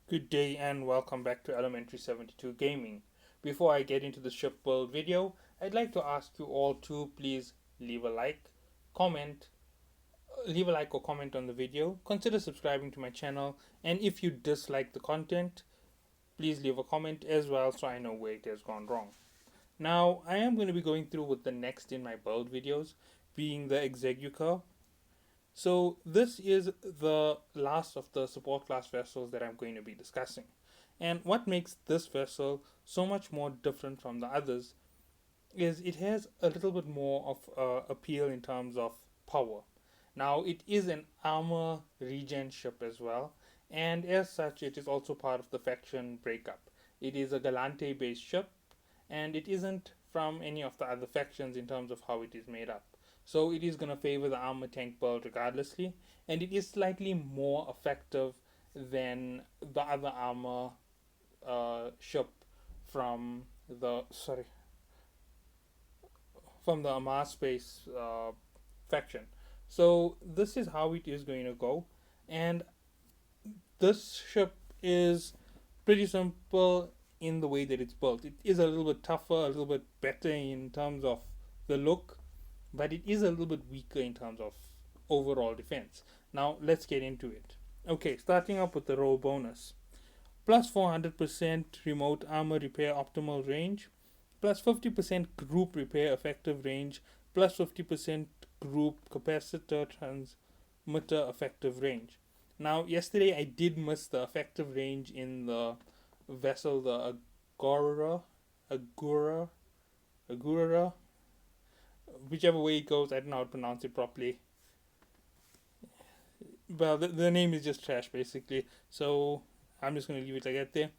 Good day and welcome back to Elementary 72 Gaming. Before I get into the ship build video, I'd like to ask you all to please leave a like, comment, leave a like or comment on the video, consider subscribing to my channel, and if you dislike the content, please leave a comment as well so I know where it has gone wrong. Now, I am going to be going through with the next in my build videos, being the Exequror. So this is the last of the support class vessels that I'm going to be discussing. And what makes this vessel so much more different from the others is it has a little bit more of appeal in terms of power. Now it is an armor regen ship as well, and as such it is also part of the faction breakup. It is a Galante based ship, and it isn't from any of the other factions in terms of how it is made up. So it is going to favor the armor tank build regardlessly, and it is slightly more effective than the other armor ship from the Amar Space faction. So this is how it is going to go, and this ship is pretty simple in the way that it's built. It is a little bit tougher, a little bit better in terms of the look, but it is a little bit weaker in terms of overall defense. Now let's get into it. Okay, starting up with the roll bonus. Plus 400% remote armor repair optimal range, plus 50% group repair effective range, plus 50% group capacitor transmitter effective range. Now, yesterday I did miss the effective range in the vessel, the Agura, Agura, whichever way it goes, I don't know how to pronounce it properly. Well, the name is just trash basically, so I'm just going to leave it like that there.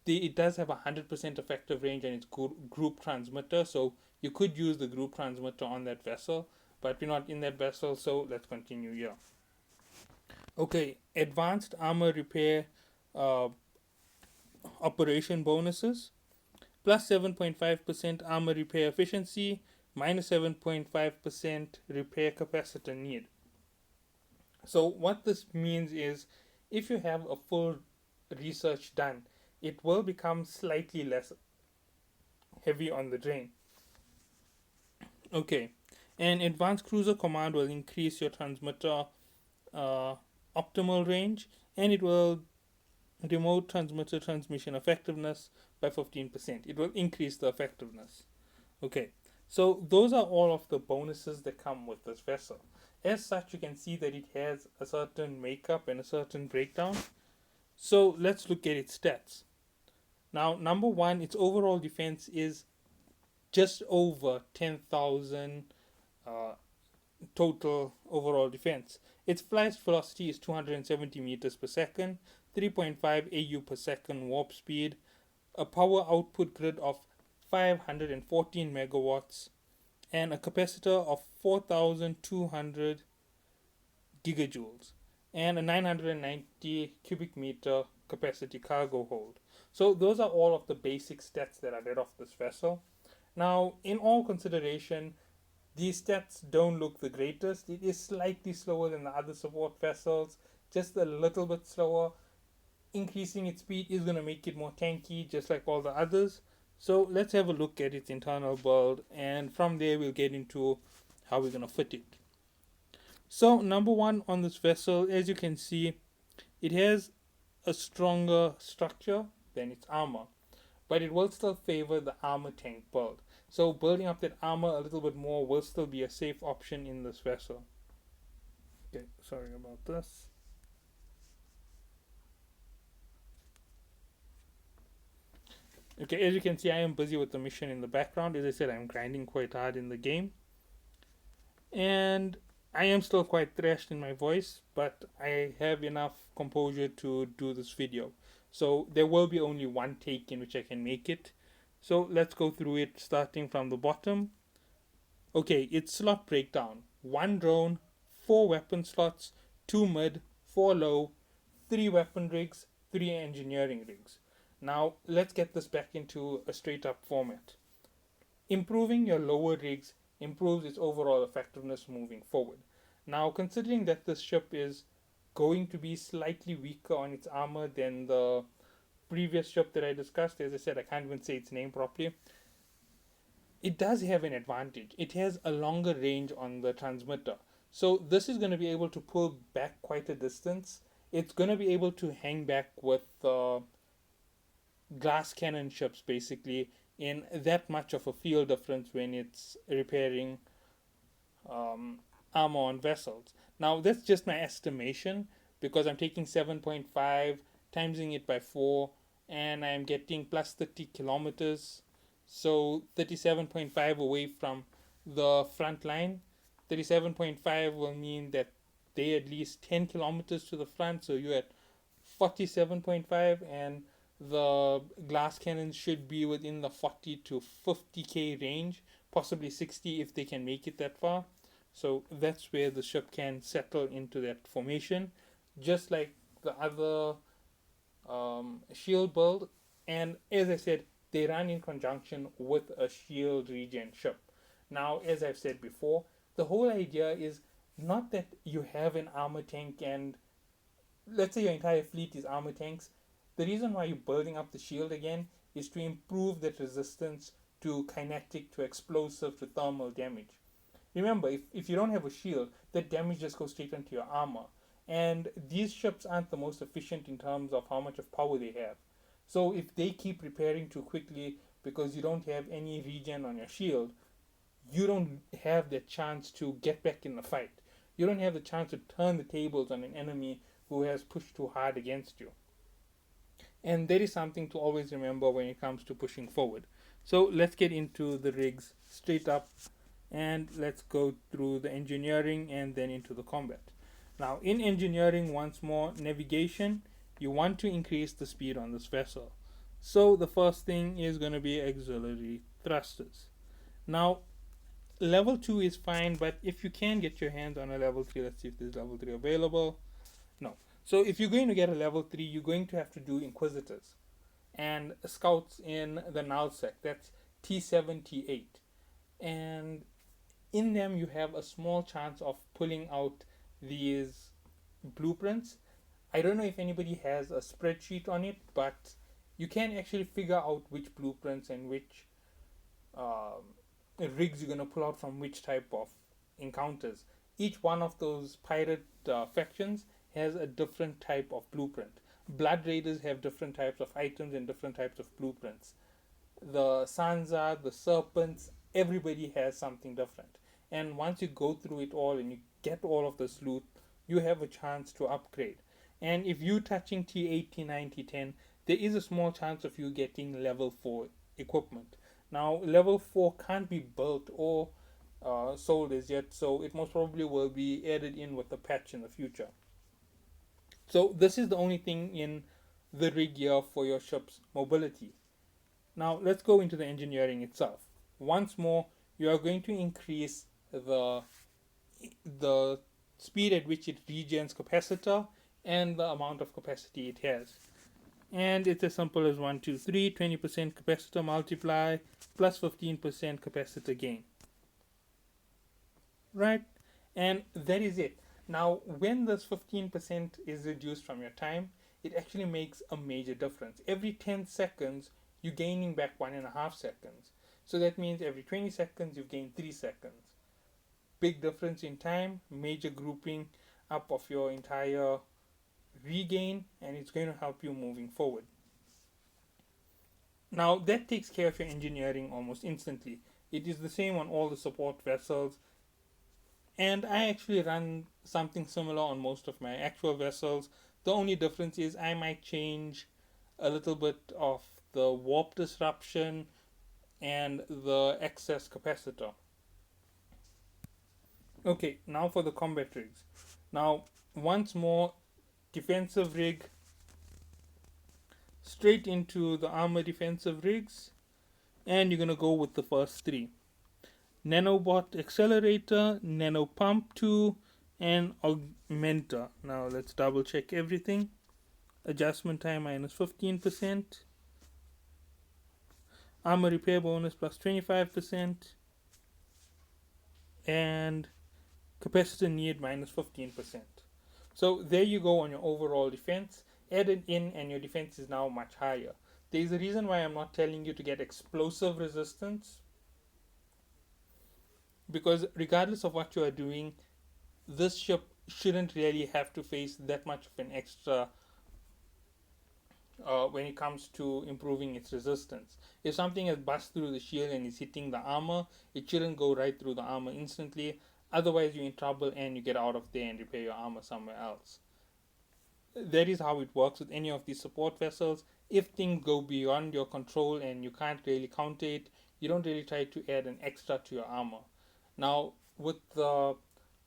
It does have 100% effective range and it's group transmitter, so you could use the group transmitter on that vessel, but we're not in that vessel, so let's continue here. Okay, advanced armor repair uh, operation bonuses, plus 7.5% armor repair efficiency, minus 7.5% repair capacitor need. So what this means is if you have a full research done, it will become slightly less heavy on the drain. Okay, and advanced cruiser command will increase your transmitter optimal range, and it will remote transmitter transmission effectiveness by 15%. It will increase the effectiveness. Okay, so those are all of the bonuses that come with this vessel. As such, you can see that it has a certain makeup and a certain breakdown. So let's look at its stats. Now, number one, its overall defense is just over 10,000 uh, total overall defense. Its flight velocity is 270 meters per second, 3.5 AU per second warp speed, a power output grid of 514 megawatts, and a capacitor of 4,200 gigajoules, and a 990 cubic meter capacity cargo hold. So those are all of the basic stats that are read off this vessel. Now, in all consideration, these stats don't look the greatest. It is slightly slower than the other support vessels, just a little bit slower. Increasing its speed is going to make it more tanky, just like all the others. So let's have a look at its internal build, and from there we'll get into how we're going to fit it. So number one on this vessel, as you can see, it has a stronger structure than its armor, but it will still favor the armor tank build. So building up that armor a little bit more will still be a safe option in this vessel. Okay, sorry about this. Okay, as you can see, I am busy with the mission in the background. As I said, I'm grinding quite hard in the game. And I am still quite thrashed in my voice, but I have enough composure to do this video. So there will be only one take in which I can make it. So let's go through it starting from the bottom. Okay, it's slot breakdown. 1 drone, 4 weapon slots, 2 mid, 4 low, 3 weapon rigs, 3 engineering rigs. Now let's get this back into a straight up format. Improving your lower rigs improves its overall effectiveness moving forward. Now, considering that this ship is going to be slightly weaker on its armor than the previous ship that I discussed. As I said, I can't even say its name properly. It does have an advantage. It has a longer range on the transmitter. So this is going to be able to pull back quite a distance. It's going to be able to hang back with glass cannon ships, basically, in that much of a field difference when it's repairing armor on vessels. Now, that's just my estimation because I'm taking 7.5, timesing it by 4, and I'm getting plus 30 kilometers. So 37.5 away from the front line. 37.5 will mean that they at least 10 kilometers to the front, so you're at 47.5, and the glass cannons should be within the 40 to 50k range, possibly 60 if they can make it that far. So that's where the ship can settle into that formation, just like the other shield build. And as I said, they run in conjunction with a shield regen ship. Now, as I've said before, the whole idea is not that you have an armor tank and let's say your entire fleet is armor tanks. The reason why you're building up the shield again is to improve that resistance to kinetic, to explosive, to thermal damage. Remember, if you don't have a shield, that damage just goes straight into your armor. And these ships aren't the most efficient in terms of how much of power they have. So if they keep repairing too quickly because you don't have any regen on your shield, you don't have the chance to get back in the fight. You don't have the chance to turn the tables on an enemy who has pushed too hard against you. And there is something to always remember when it comes to pushing forward. So let's get into the rigs straight up and let's go through the engineering and then into the combat. Now, in engineering, once more, navigation, you want to increase the speed on this vessel. So the first thing is going to be auxiliary thrusters. Now, level 2 is fine, but if you can get your hands on a level 3, let's see if there's level 3 available. No. So if you're going to get a level 3, you're going to have to do Inquisitors and Scouts in the nullsec. That's T7, T8. And in them, you have a small chance of pulling out these blueprints. I don't know if anybody has a spreadsheet on it, but you can actually figure out which blueprints and which rigs you're going to pull out from which type of encounters. Each one of those pirate factions has a different type of blueprint. Blood Raiders have different types of items and different types of blueprints. The Sansa, the Serpents, everybody has something different. And once you go through it all and you get all of this loot, you have a chance to upgrade. And if you're touching T8, T9, T10, there is a small chance of you getting level 4 equipment. Now, level 4 can't be built or sold as yet, so it most probably will be added in with the patch in the future. So this is the only thing in the rig gear for your ship's mobility. Now let's go into the engineering itself. Once more, you are going to increase the speed at which it regens capacitor and the amount of capacity it has. And it's as simple as 1, 2, 3, 20% capacitor multiply plus 15% capacitor gain. Right? And that is it. Now, when this 15% is reduced from your time, it actually makes a major difference. Every 10 seconds, you're gaining back 1.5 seconds. So that means every 20 seconds, you've gained 3 seconds. Big difference in time, major grouping up of your entire regain, and it's going to help you moving forward. Now, that takes care of your engineering almost instantly. It is the same on all the support vessels. And I actually run something similar on most of my actual vessels. The only difference is I might change a little bit of the warp disruption and the excess capacitor. Okay, now for the combat rigs. Now, once more, defensive rig, straight into the armor defensive rigs, and you're going to go with the first 3. Nanobot Accelerator, Nanopump 2, and Augmenter. Now let's double check everything. Adjustment time minus 15%. Armor repair bonus plus 25%. And capacitor need minus 15%. So there you go on your overall defense. Add it in, and your defense is now much higher. There's a reason why I'm not telling you to get explosive resistance, because regardless of what you are doing, this ship shouldn't really have to face that much of an extra when it comes to improving its resistance. If something has bust through the shield and is hitting the armor, it shouldn't go right through the armor instantly. Otherwise, you're in trouble and you get out of there and repair your armor somewhere else. That is how it works with any of these support vessels. If things go beyond your control and you can't really counter it, you don't really try to add an extra to your armor. Now, with the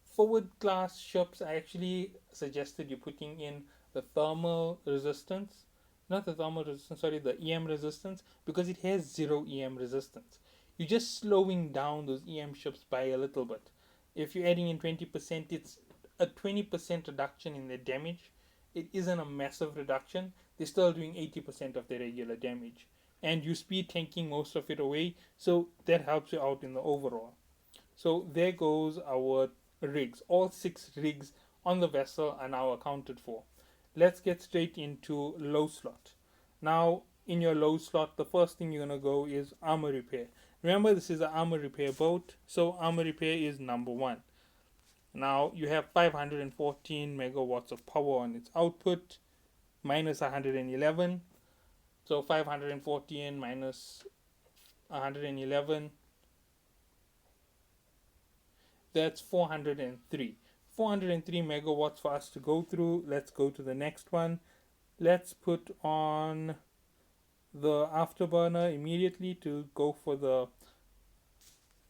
forward class ships, I actually suggested you putting in the thermal resistance, not the thermal resistance, sorry, the EM resistance, because it has zero EM resistance. You're just slowing down those EM ships by a little bit. If you're adding in 20%, it's a 20% reduction in their damage. It isn't a massive reduction. They're still doing 80% of their regular damage. And you speed tanking most of it away, so that helps you out in the overall. So there goes our rigs. All 6 rigs on the vessel are now accounted for. Let's get straight into low slot. Now, in your low slot, the first thing you're going to go is armor repair. Remember, this is an armor repair boat, so armor repair is number 1. Now, you have 514 megawatts of power on its output, minus 111. So 514 minus 111, that's 403. 403 megawatts for us to go through. Let's go to the next one. Let's put on the afterburner immediately to go for the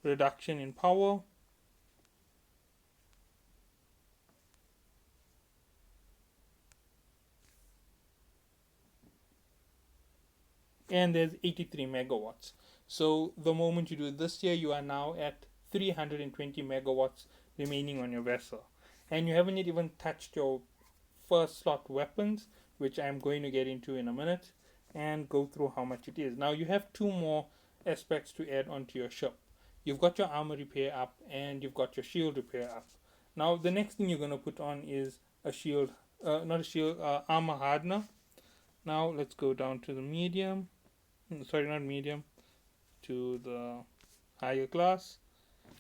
reduction in power. And there's 83 megawatts. So the moment you do this here, you are now at 320 megawatts remaining on your vessel. And you haven't even touched your first slot weapons, which I'm going to get into in a minute, and go through how much it is. Now you have 2 more aspects to add onto your ship. You've got your armor repair up and you've got your shield repair up. Now the next thing you're going to put on is a shield, not a shield, armor hardener. Now let's go down to the medium, sorry, not medium, to the higher class,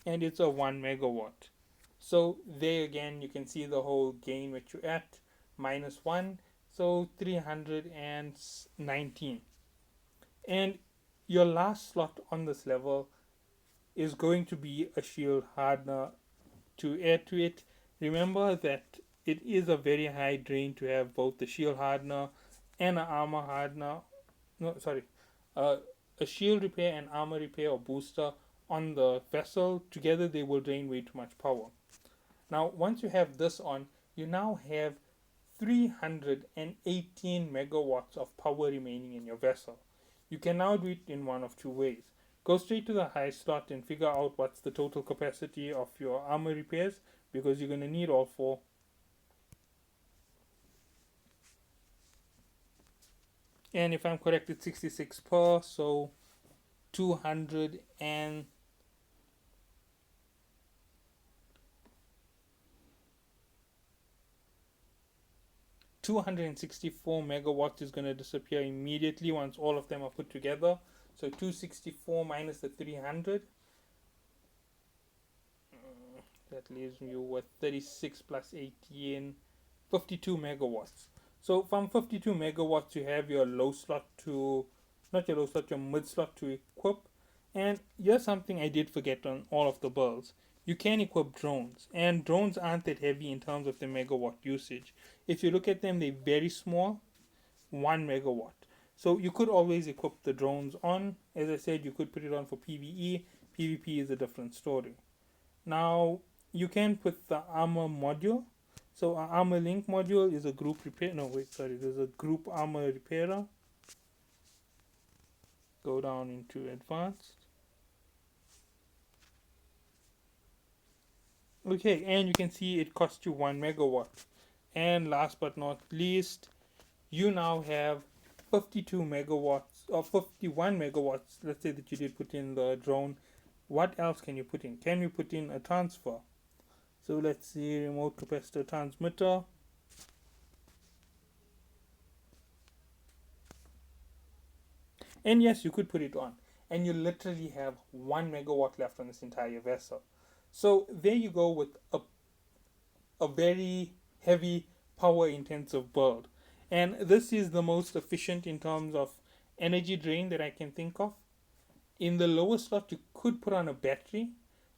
and it's a 1 megawatt. So there again you can see the whole gain which you're at, minus 1, so 319. And your last slot on this level is going to be a shield hardener to add to it. Remember that it is a very high drain to have both the shield hardener and an armor hardener. No, sorry, a shield repair and armor repair or booster on the vessel. Together they will drain way too much power. Now once you have this on, you now have 318 megawatts of power remaining in your vessel. You can now do it in one of 2 ways. Go straight to the high slot and figure out what's the total capacity of your armor repairs, because you're going to need all 4. And if I'm correct, it's 66 per, so 200 and 264 megawatts is going to disappear immediately once all of them are put together. So 264 minus the 300, that leaves you with 36 plus 18, 52 megawatts. So from 52 megawatts you have your low slot to, not your low slot, your mid slot to equip. And here's something I did forget on all of the builds. You can equip drones, and drones aren't that heavy in terms of the megawatt usage. If you look at them, they're very small, 1 megawatt. So you could always equip the drones on. As I said, you could put it on for PvE. PvP is a different story. Now, you can put the armor module. So our armor link module is a group repair. No, wait, sorry. There's a group armor repairer. Go down into advanced. Okay, and you can see it costs you 1 megawatt. And last but not least, you now have 52 megawatts or 51 megawatts. Let's say that you did put in the drone. What else can you put in? Can you put in a transfer? So let's see, remote capacitor transmitter. And yes, you could put it on, and you literally have 1 megawatt left on this entire vessel. So there you go with a very heavy power intensive build. And this is the most efficient in terms of energy drain that I can think of. In the lower slot, you could put on a battery.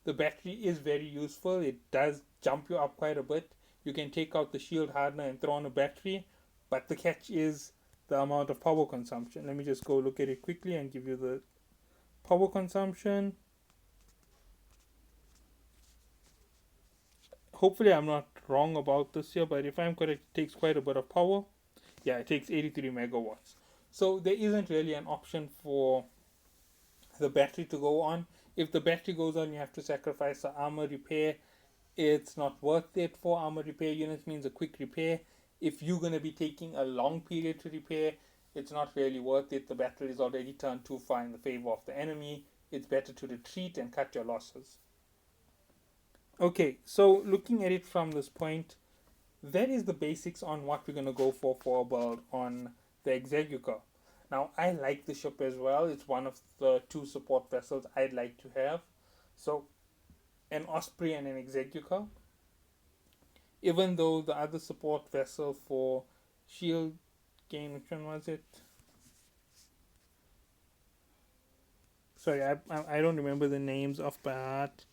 The battery is very useful. It does jump you up quite a bit. You can take out the shield hardener and throw on a battery, but the catch is the amount of power consumption. Let me just go look at it quickly and give you the power consumption. Hopefully, I'm not wrong about this here, but if I'm correct, it takes quite a bit of power. Yeah, it takes 83 megawatts. So there isn't really an option for the battery to go on. If the battery goes on, you have to sacrifice the armor repair. It's not worth it for armor repair units, means a quick repair. If you're going to be taking a long period to repair, it's not really worth it. The battle is already turned too far in the favor of the enemy. It's better to retreat and cut your losses. Okay, so looking at it from this point, that is the basics on what we're going to go for a build on the Exequror. Now, I like the ship as well. It's one of the 2 support vessels I'd like to have. So, an Osprey and an Exequror. Even though the other support vessel for Shield game, which one was it? Sorry, I don't remember the names off by heart.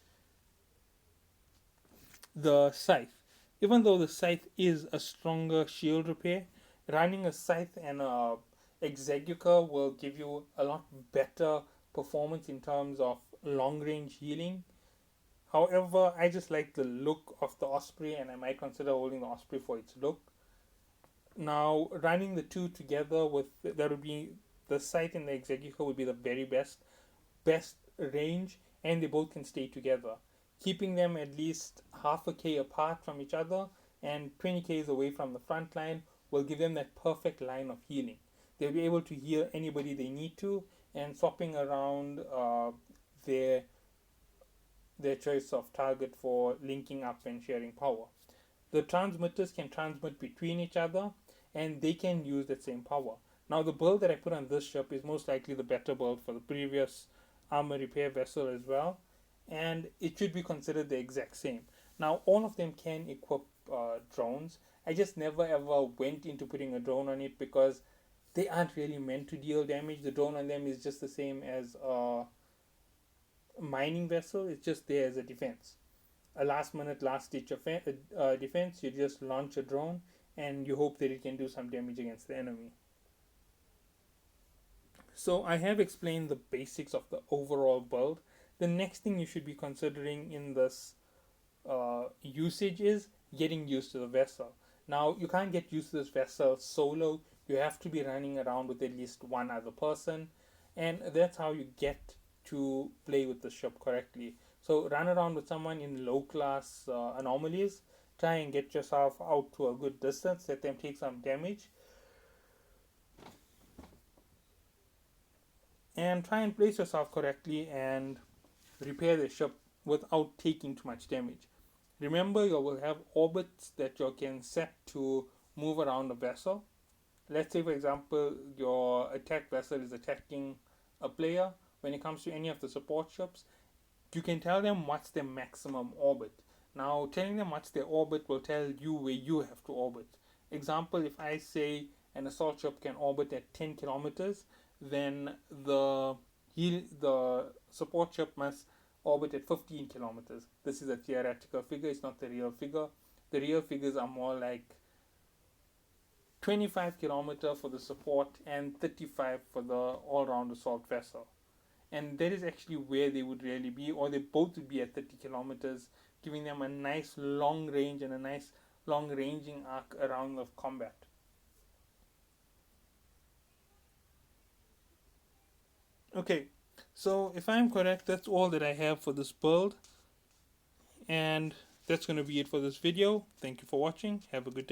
The Scythe. Even though the Scythe is a stronger shield repair, running a Scythe and a Exequror will give you a lot better performance in terms of long range healing. However, I just like the look of the Osprey, and I might consider holding the Osprey for its look. Now, running the 2 together with that would be the Scythe and the Exequror would be the very best range, and they both can stay together. Keeping them at least half a K apart from each other and 20 Ks away from the front line will give them that perfect line of healing. They'll be able to heal anybody they need to, and swapping around their choice of target for linking up and sharing power. The transmitters can transmit between each other, and they can use that same power. Now, the build that I put on this ship is most likely the better build for the previous armor repair vessel as well, and it should be considered the exact same. Now, all of them can equip drones. I just never ever went into putting a drone on it because they aren't really meant to deal damage. The drone on them is just the same as a mining vessel. It's just there as a defense, a last minute, last ditch defense. You just launch a drone and you hope that it can do some damage against the enemy. So I have explained the basics of the overall build. The next thing you should be considering in this usage is getting used to the vessel. Now, you can't get used to this vessel solo. You have to be running around with at least one other person, and that's how you get to play with the ship correctly. So run around with someone in low class anomalies. Try and get yourself out to a good distance. Let them take some damage, and try and place yourself correctly and repair the ship without taking too much damage. Remember, you will have orbits that you can set to move around the vessel. Let's say, for example, your attack vessel is attacking a player. When it comes to any of the support ships, you can tell them what's their maximum orbit. Now, telling them what's their orbit will tell you where you have to orbit. Example, if I say an assault ship can orbit at 10 kilometers, then the support ship must orbit at 15 kilometers. This is a theoretical figure, it's not the real figure. The real figures are more like 25 kilometer for the support and 35 for the all-round assault vessel. And that is actually where they would really be, or they both would be at 30 kilometers, giving them a nice long range and a nice long ranging arc around of combat. Okay, so if I'm correct, that's all that I have for this build, and that's going to be it for this video. Thank you for watching. Have a good day.